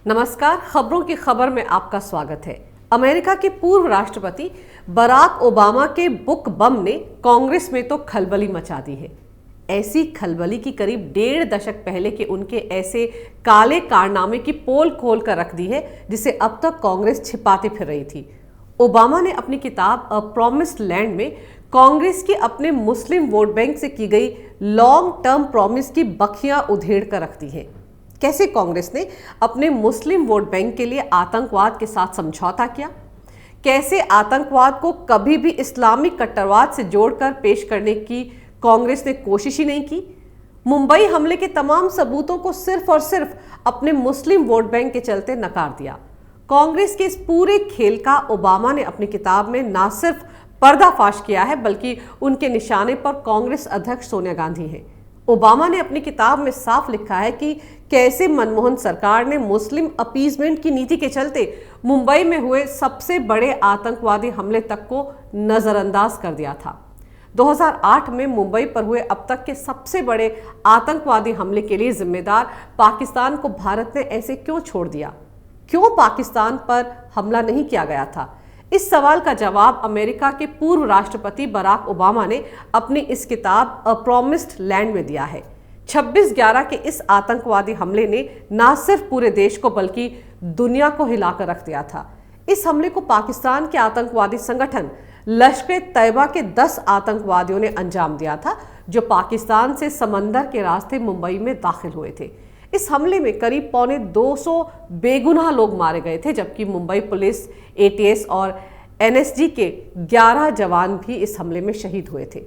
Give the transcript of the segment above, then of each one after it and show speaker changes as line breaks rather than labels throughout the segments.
नमस्कार, खबरों की खबर में आपका स्वागत है। अमेरिका के पूर्व राष्ट्रपति बराक ओबामा के बुक बम ने कांग्रेस में तो खलबली मचा दी है। ऐसी खलबली की करीब 1.5 दशक पहले के उनके ऐसे काले कारनामे की पोल खोल कर रख दी है जिसे अब तक कांग्रेस छिपाती फिर रही थी। ओबामा ने अपनी किताब अ प्रॉमिस्ड लैंड में कांग्रेस की अपने मुस्लिम वोट बैंक से की गई लॉन्ग टर्म प्रॉमिस की बखियां उधेड़ कर रख दी है। कैसे कांग्रेस ने अपने मुस्लिम वोट बैंक के लिए आतंकवाद के साथ समझौता किया, कैसे आतंकवाद को कभी भी इस्लामिक कट्टरवाद से जोड़कर पेश करने की कांग्रेस ने कोशिश ही नहीं की, मुंबई हमले के तमाम सबूतों को सिर्फ और सिर्फ अपने मुस्लिम वोट बैंक के चलते नकार दिया। कांग्रेस के इस पूरे खेल का ओबामा ने अपनी किताब में न सिर्फ पर्दाफाश किया है बल्कि उनके निशाने पर कांग्रेस अध्यक्ष सोनिया गांधी हैं। ओबामा ने अपनी किताब में साफ लिखा है कि कैसे मनमोहन सरकार ने मुस्लिम अपीजमेंट की नीति के चलते मुंबई में हुए सबसे बड़े आतंकवादी हमले तक को नजरअंदाज कर दिया था। 2008 में मुंबई पर हुए अब तक के सबसे बड़े आतंकवादी हमले के लिए जिम्मेदार पाकिस्तान को भारत ने ऐसे क्यों छोड़ दिया? क्यों पाकिस्तान पर हमला नहीं किया गया था? इस सवाल का जवाब अमेरिका के पूर्व राष्ट्रपति बराक ओबामा ने अपनी इस किताब अ प्रॉमिस्ड लैंड में दिया है। 26/11 के इस आतंकवादी हमले ने न सिर्फ पूरे देश को बल्कि दुनिया को हिलाकर रख दिया था। इस हमले को पाकिस्तान के आतंकवादी संगठन लश्कर-ए-तैयबा के 10 आतंकवादियों ने अंजाम दिया था, जो पाकिस्तान से समंदर के रास्ते मुंबई में दाखिल हुए थे। इस हमले में करीब 250 बेगुनाह लोग मारे गए थे, जबकि मुंबई पुलिस, एटीएस और एनएसजी के 11 जवान भी इस हमले में शहीद हुए थे।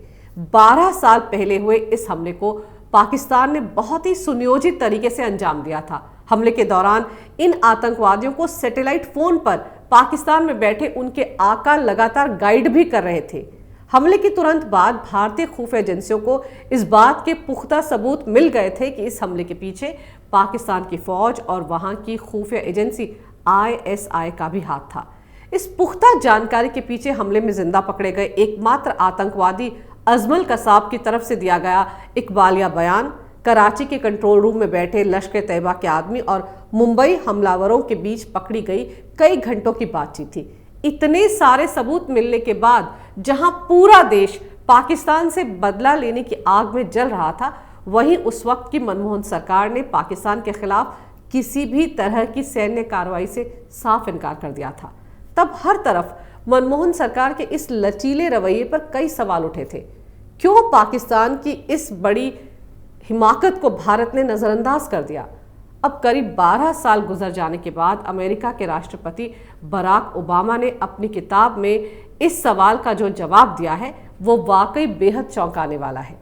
12 साल पहले हुए इस हमले को पाकिस्तान ने बहुत ही सुनियोजित तरीके से अंजाम दिया था। हमले के दौरान इन आतंकवादियों को सैटेलाइट फोन पर पाकिस्तान में बैठे उनके आका लगातार गाइड भी कर रहे थे। हमले के तुरंत बाद भारतीय खुफिया एजेंसियों को इस बात के पुख्ता सबूत मिल गए थे कि इस हमले के पीछे पाकिस्तान की फौज और वहां की खुफिया एजेंसी ISI का भी हाथ था। इस पुख्ता जानकारी के पीछे हमले में जिंदा पकड़े गए एकमात्र आतंकवादी अजमल कसाब की तरफ से दिया गया इकबालिया बयान, कराची के कंट्रोल रूम में बैठे लश्कर-ए-तैयबा के आदमी और मुंबई हमलावरों के बीच पकड़ी गई कई घंटों की बातचीत थी। इतने सारे सबूत मिलने के बाद जहां पूरा देश पाकिस्तान से बदला लेने की आग में जल रहा था, वहीं उस वक्त की मनमोहन सरकार ने पाकिस्तान के खिलाफ किसी भी तरह की सैन्य कार्रवाई से साफ इनकार कर दिया था। तब हर तरफ मनमोहन सरकार के इस लचीले रवैये पर कई सवाल उठे थे। क्यों पाकिस्तान की इस बड़ी हिमाकत को भारत ने नजरअंदाज कर दिया? अब करीब 12 साल गुजर जाने के बाद अमेरिका के राष्ट्रपति बराक ओबामा ने अपनी किताब में इस सवाल का जो जवाब दिया है वो वाकई बेहद चौंकाने वाला है।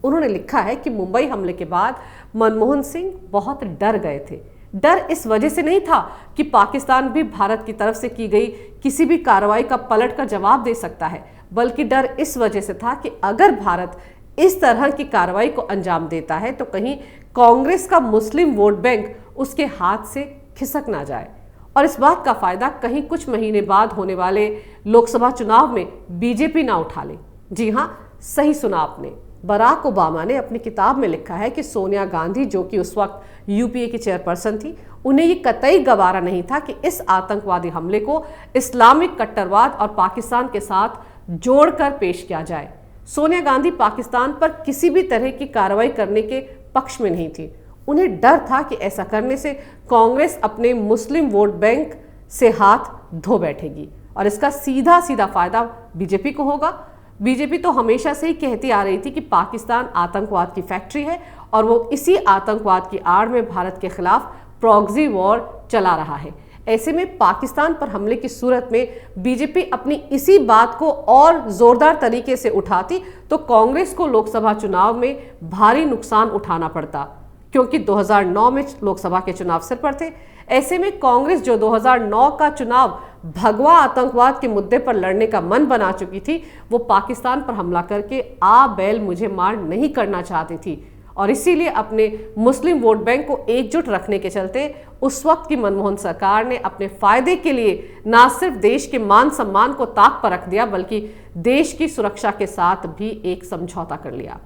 उन्होंने लिखा है कि मुंबई हमले के बाद मनमोहन सिंह बहुत डर गए थे। डर इस वजह से नहीं था कि पाकिस्तान भी भारत की तरफ से की गई किसी भी कार्रवाई का पलट कर जवाब दे सकता है, बल्कि डर इस वजह से था कि अगर भारत इस तरह की कार्रवाई को अंजाम देता है तो कहीं कांग्रेस का मुस्लिम वोट बैंक उसके हाथ से खिसक ना जाए और इस बात का फायदा कहीं कुछ महीने बाद होने वाले लोकसभा चुनाव में बीजेपी ना उठा ले। जी हां, सही सुना आपने। बराक ओबामा ने अपनी किताब में लिखा है कि सोनिया गांधी, जो कि उस वक्त यूपीए की चेयरपर्सन थी, उन्हें ये कतई गवारा नहीं था कि इस आतंकवादी हमले को इस्लामिक कट्टरवाद और पाकिस्तान के साथ जोड़कर पेश किया जाए। सोनिया गांधी पाकिस्तान पर किसी भी तरह की कार्रवाई करने के पक्ष में नहीं थी। उन्हें डर था कि ऐसा करने से कांग्रेस अपने मुस्लिम वोट बैंक से हाथ धो बैठेगी और इसका सीधा सीधा फायदा बीजेपी को होगा। बीजेपी तो हमेशा से ही कहती आ रही थी कि पाकिस्तान आतंकवाद की फैक्ट्री है और वो इसी आतंकवाद की आड़ में भारत के खिलाफ प्रॉक्सी वॉर चला रहा है। ऐसे में पाकिस्तान पर हमले की सूरत में बीजेपी अपनी इसी बात को और जोरदार तरीके से उठाती तो कांग्रेस को लोकसभा चुनाव में भारी नुकसान उठाना पड़ता, क्योंकि 2009 में लोकसभा के चुनाव सिर पर थे। ऐसे में कांग्रेस, जो 2009 का चुनाव भगवा आतंकवाद के मुद्दे पर लड़ने का मन बना चुकी थी, वो पाकिस्तान पर हमला करके आ बैल मुझे मार नहीं करना चाहती थी और इसीलिए अपने मुस्लिम वोट बैंक को एकजुट रखने के चलते उस वक्त की मनमोहन सरकार ने अपने फायदे के लिए न सिर्फ देश के मान सम्मान को ताक पर रख दिया बल्कि देश की सुरक्षा के साथ भी एक समझौता कर लिया।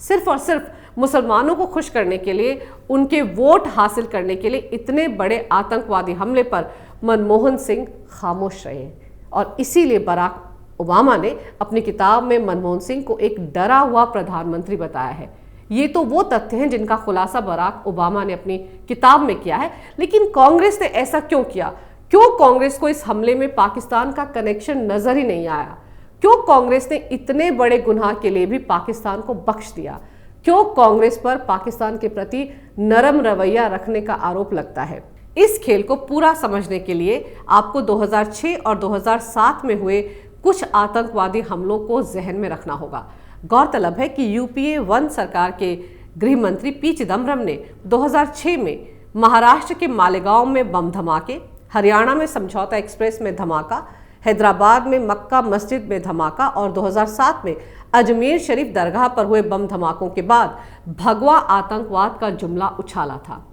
सिर्फ और सिर्फ मुसलमानों को खुश करने के लिए, उनके वोट हासिल करने के लिए इतने बड़े आतंकवादी हमले पर मनमोहन सिंह खामोश रहे और इसीलिए बराक ओबामा ने अपनी किताब में मनमोहन सिंह को एक डरा हुआ प्रधानमंत्री बताया है। ये तो वो तथ्य हैं जिनका खुलासा बराक ओबामा ने अपनी किताब में किया है। लेकिन कांग्रेस ने ऐसा क्यों किया? क्यों कांग्रेस को इस हमले में पाकिस्तान का कनेक्शन नजर ही नहीं आया? क्यों कांग्रेस ने इतने बड़े गुनाह के लिए भी पाकिस्तान को बख्श दिया? क्यों कांग्रेस पर पाकिस्तान के प्रति नरम रवैया रखने का आरोप लगता है? इस खेल को पूरा समझने के लिए आपको 2006 और 2007 में हुए कुछ आतंकवादी हमलों को जहन में रखना होगा। गौरतलब है कि यूपीए 1 सरकार के गृह मंत्री पी चिदम्बरम ने 2006 में महाराष्ट्र के मालेगांव में बम धमाके, हरियाणा में समझौता एक्सप्रेस में धमाका, हैदराबाद में मक्का मस्जिद में धमाका और 2007 में अजमेर शरीफ दरगाह पर हुए बम धमाकों के बाद भगवा आतंकवाद का जुमला उछाला था।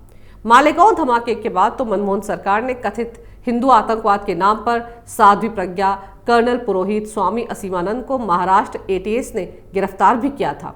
मालेगांव धमाके के बाद तो मनमोहन सरकार ने कथित हिंदू आतंकवाद के नाम पर साध्वी प्रज्ञा, कर्नल पुरोहित, स्वामी असीमानंद को महाराष्ट्र एटीएस ने गिरफ्तार भी किया था।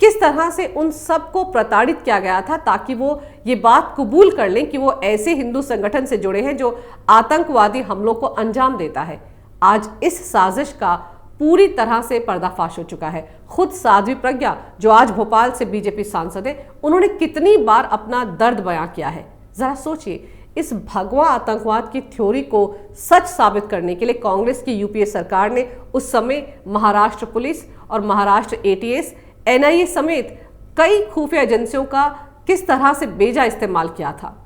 किस तरह से उन सबको प्रताड़ित किया गया था ताकि वो ये बात कबूल कर लें कि वो ऐसे हिंदू संगठन से जुड़े हैं जो आतंकवादी हमलों को अंजाम देता है। आज इस साजिश का पूरी तरह से पर्दाफाश हो चुका है। खुद साध्वी प्रज्ञा, जो आज भोपाल से बीजेपी सांसद है, उन्होंने कितनी बार अपना दर्द बयां किया है। जरा सोचिए, इस भगवा आतंकवाद की थ्योरी को सच साबित करने के लिए कांग्रेस की यूपीए सरकार ने उस समय महाराष्ट्र पुलिस और महाराष्ट्र एटीएस, एनआईए समेत कई खुफिया एजेंसियों का किस तरह से बेजा इस्तेमाल किया था।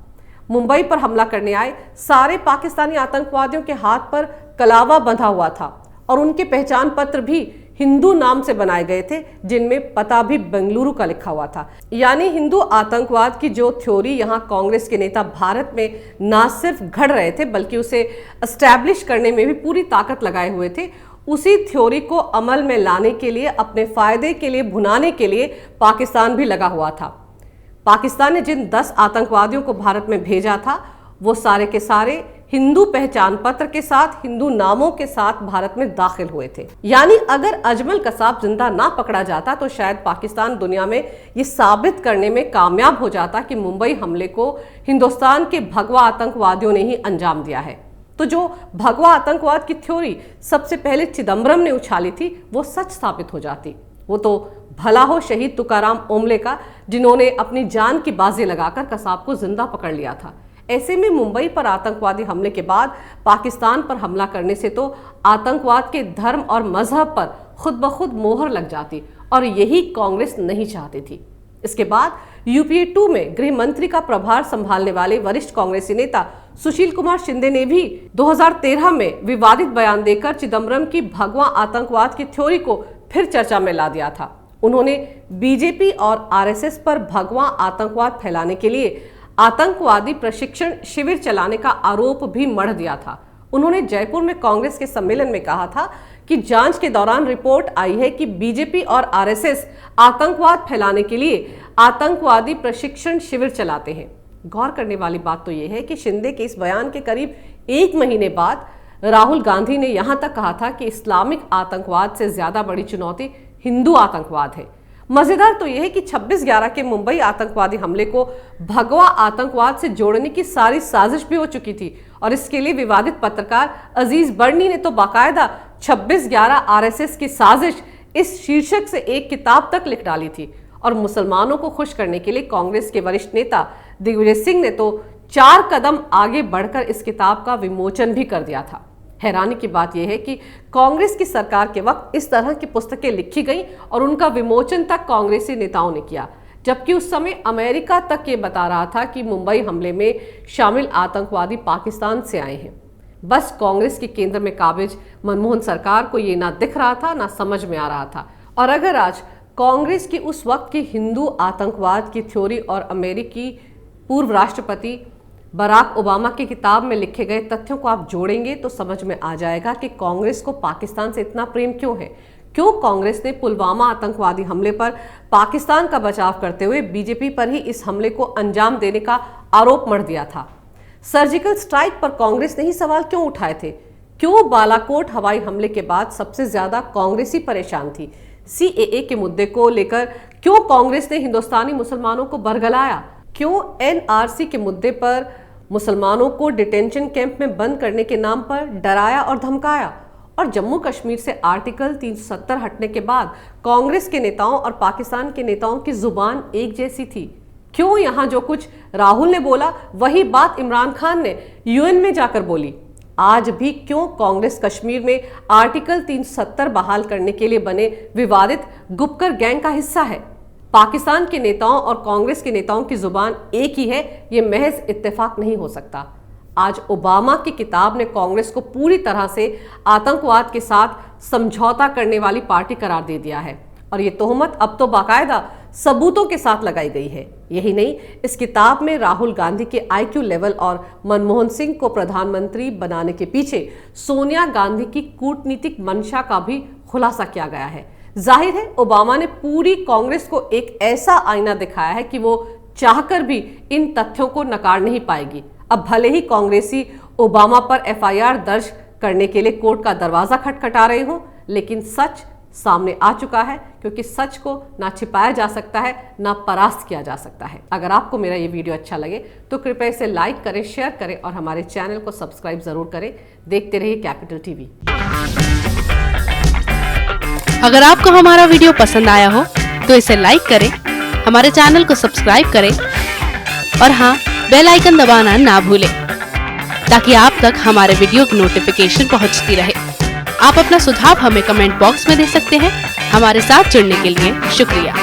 मुंबई पर हमला करने आए सारे पाकिस्तानी आतंकवादियों के हाथ पर कलावा बंधा हुआ था और उनके पहचान पत्र भी हिंदू नाम से बनाए गए थे, जिनमें पता भी बेंगलुरु का लिखा हुआ था। यानी हिंदू आतंकवाद की जो थ्योरी यहाँ कांग्रेस के नेता भारत में ना सिर्फ घड़ रहे थे बल्कि उसे एस्टैब्लिश करने में भी पूरी ताकत लगाए हुए थे, उसी थ्योरी को अमल में लाने के लिए, अपने फायदे के लिए, भुनाने के लिए पाकिस्तान भी लगा हुआ था। पाकिस्तान ने जिन 10 आतंकवादियों को भारत में भेजा था वो सारे के सारे हिंदू पहचान पत्र के साथ, हिंदू नामों के साथ भारत में दाखिल हुए थे। यानी अगर अजमल कसाब जिंदा ना पकड़ा जाता तो शायद पाकिस्तान दुनिया में ये साबित करने में कामयाब हो जाता कि मुंबई हमले को हिंदुस्तान के भगवा आतंकवादियों ने ही अंजाम दिया है। तो जो भगवा आतंकवाद की थ्योरी सबसे पहले चिदम्बरम ने उछाली थी वो सच साबित हो जाती। वो तो भला हो शहीद तुकाराम ओमले का, जिन्होंने अपनी जान की बाजी लगाकर कसाब को जिंदा पकड़ लिया था। ऐसे में मुंबई पर आतंकवादी हमले के बाद पाकिस्तान पर हमला करने से तो आतंकवाद के धर्म और मजहब पर खुद ब खुद मोहर लग जाती और यही कांग्रेस नहीं चाहती थी। इसके बाद यूपीए 2 में गृह मंत्री का प्रभार संभालने वाले वरिष्ठ कांग्रेसी नेता सुशील कुमार शिंदे ने भी 2013 में विवादित बयान देकर चिदम्बरम की भगवा आतंकवाद की थ्योरी को फिर चर्चा में ला दिया था। उन्होंने बीजेपी और आरएसएस पर भगवा आतंकवाद फैलाने के लिए आतंकवादी प्रशिक्षण शिविर चलाने का आरोप भी मढ़ दिया था। उन्होंने जयपुर में कांग्रेस के सम्मेलन में कहा था कि जांच के दौरान रिपोर्ट आई है कि बीजेपी और आरएसएस आतंकवाद फैलाने के लिए आतंकवादी प्रशिक्षण शिविर चलाते हैं। गौर करने वाली बात तो यह है कि शिंदे के इस बयान के करीब 1 महीने बाद राहुल गांधी ने यहां तक कहा था कि इस्लामिक आतंकवाद से ज्यादा बड़ी चुनौती हिंदू आतंकवाद है। मजेदार तो यह है कि 26/11 के मुंबई आतंकवादी हमले को भगवा आतंकवाद से जोड़ने की सारी साजिश भी हो चुकी थी और इसके लिए विवादित पत्रकार अजीज बर्नी ने तो बाकायदा 26/11 आरएसएस की साजिश इस शीर्षक से एक किताब तक लिख डाली थी। और मुसलमानों को खुश करने के लिए कांग्रेस के वरिष्ठ नेता दिग्विजय सिंह ने तो 4 कदम आगे बढ़कर इस किताब का विमोचन भी कर दिया था। हैरानी की बात यह है कि कांग्रेस की सरकार के वक्त इस तरह की पुस्तकें लिखी गईं और उनका विमोचन तक कांग्रेसी नेताओं ने किया, जबकि उस समय अमेरिका तक ये बता रहा था कि मुंबई हमले में शामिल आतंकवादी पाकिस्तान से आए हैं। बस कांग्रेस के केंद्र में काबिज मनमोहन सरकार को ये ना दिख रहा था ना समझ में आ रहा था। और अगर आज कांग्रेस की उस वक्त की हिंदू आतंकवाद की थ्योरी और अमेरिकी पूर्व राष्ट्रपति बराक ओबामा की किताब में लिखे गए तथ्यों को आप जोड़ेंगे तो समझ में आ जाएगा कि कांग्रेस को पाकिस्तान से इतना प्रेम क्यों है। क्यों कांग्रेस ने पुलवामा आतंकवादी हमले पर पाकिस्तान का बचाव करते हुए बीजेपी पर ही इस हमले को अंजाम देने का आरोप मढ़ दिया था। सर्जिकल स्ट्राइक पर कांग्रेस ने ही सवाल क्यों उठाए थे। क्यों बालाकोट हवाई हमले के बाद सबसे ज्यादा कांग्रेसी परेशान थी। सीएए के मुद्दे को लेकर क्यों कांग्रेस ने हिंदुस्तानी मुसलमानों को बरगलाया? क्यों एनआरसी के मुद्दे पर मुसलमानों को डिटेंशन कैंप में बंद करने के नाम पर डराया और धमकाया? और जम्मू कश्मीर से आर्टिकल 370 हटने के बाद कांग्रेस के नेताओं और पाकिस्तान के नेताओं की जुबान एक जैसी थी। क्यों यहां जो कुछ राहुल ने बोला वही बात इमरान खान ने यूएन में जाकर बोली? आज भी क्यों कांग्रेस कश्मीर में आर्टिकल 370 बहाल करने के लिए बने विवादित गुपकर गैंग का हिस्सा है? पाकिस्तान के नेताओं और कांग्रेस के नेताओं की जुबान एक ही है, ये महज इत्तेफाक नहीं हो सकता। आज ओबामा की किताब ने कांग्रेस को पूरी तरह से आतंकवाद के साथ समझौता करने वाली पार्टी करार दे दिया है और ये तोहमत अब तो बाकायदा सबूतों के साथ लगाई गई है। यही नहीं, इस किताब में राहुल गांधी के आईक्यू लेवल और मनमोहन सिंह को प्रधानमंत्री बनाने के पीछे सोनिया गांधी की कूटनीतिक मंशा का भी खुलासा किया गया है। जाहिर है ओबामा ने पूरी कांग्रेस को एक ऐसा आईना दिखाया है कि वो चाहकर भी इन तथ्यों को नकार नहीं पाएगी। अब भले ही कांग्रेसी ओबामा पर एफआईआर दर्ज करने के लिए कोर्ट का दरवाजा खटखटा रहे हो, लेकिन सच सामने आ चुका है, क्योंकि सच को ना छिपाया जा सकता है ना परास्त किया जा सकता है। अगर आपको मेरा ये वीडियो अच्छा लगे तो कृपया इसे लाइक करें, शेयर करें और हमारे चैनल को सब्सक्राइब जरूर करें। देखते रहिए कैपिटल टीवी।
अगर आपको हमारा वीडियो पसंद आया हो तो इसे लाइक करें, हमारे चैनल को सब्सक्राइब करें और हाँ, बेल आइकन दबाना ना भूलें ताकि आप तक हमारे वीडियो की नोटिफिकेशन पहुंचती रहे। आप अपना सुझाव हमें कमेंट बॉक्स में दे सकते हैं। हमारे साथ जुड़ने के लिए शुक्रिया।